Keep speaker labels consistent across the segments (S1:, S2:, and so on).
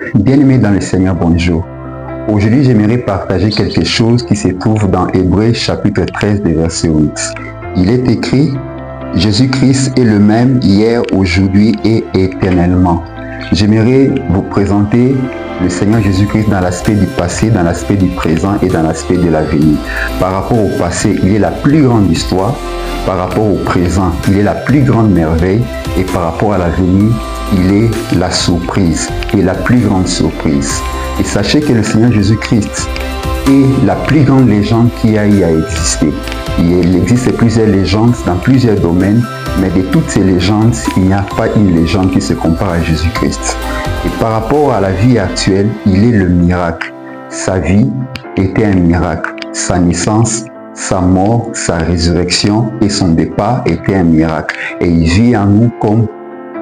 S1: Bien-aimés dans le Seigneur, bonjour. Aujourd'hui, j'aimerais partager quelque chose qui se trouve dans Hébreux chapitre 13, verset 8. Il est écrit, Jésus-Christ est le même hier, aujourd'hui et éternellement. J'aimerais vous présenter le Seigneur Jésus-Christ dans l'aspect du passé, dans l'aspect du présent et dans l'aspect de l'avenir. Par rapport au passé, il est la plus grande histoire. Par rapport au présent, il est la plus grande merveille. Et par rapport à l'avenir, il est la surprise et la plus grande surprise. Et sachez que le Seigneur Jésus-Christ est la plus grande légende qui a existé. Il existe plusieurs légendes dans plusieurs domaines, mais de toutes ces légendes, il n'y a pas une légende qui se compare à Jésus-Christ. Et par rapport à la vie actuelle, il est le miracle. Sa vie était un miracle. Sa naissance, sa mort, sa résurrection et son départ étaient un miracle. Et il vit en nous comme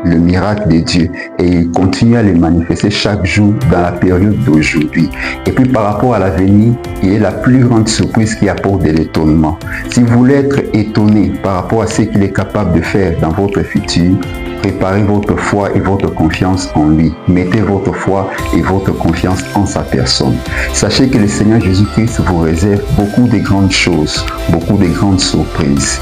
S1: le miracle de Dieu. Et il continue à les manifester chaque jour dans la période d'aujourd'hui. Et puis par rapport à l'avenir, il est la plus grande surprise qui apporte de l'étonnement. Si vous voulez être étonné par rapport à ce qu'il est capable de faire dans votre futur, préparez votre foi et votre confiance en lui. Mettez votre foi et votre confiance en sa personne. Sachez que le Seigneur Jésus-Christ vous réserve beaucoup de grandes choses, beaucoup de grandes surprises.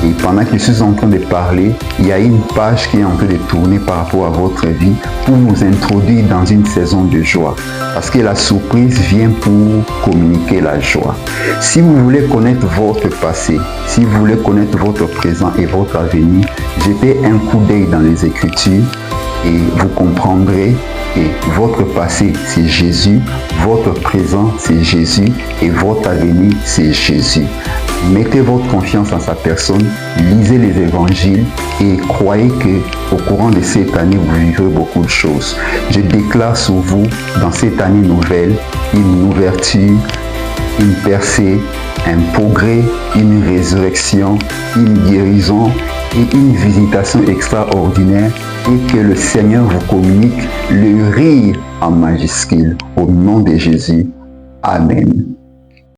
S1: Et pendant que je suis en train de parler, il y a une page qui est en train de tourner par rapport à votre vie pour vous introduire dans une saison de joie. Parce que la surprise vient pour communiquer la joie. Si vous voulez connaître votre passé, si vous voulez connaître votre présent et votre avenir, jetez un coup d'œil dans les Écritures et vous comprendrez que votre passé, c'est Jésus, votre présent, c'est Jésus et votre avenir, c'est Jésus. Mettez votre confiance en sa personne, lisez les évangiles et croyez que au courant de cette année, vous vivrez beaucoup de choses. Je déclare sur vous, dans cette année nouvelle, une ouverture, une percée, un progrès, une résurrection, une guérison et une visitation extraordinaire et que le Seigneur vous communique le rire en majuscule. Au nom de Jésus. Amen.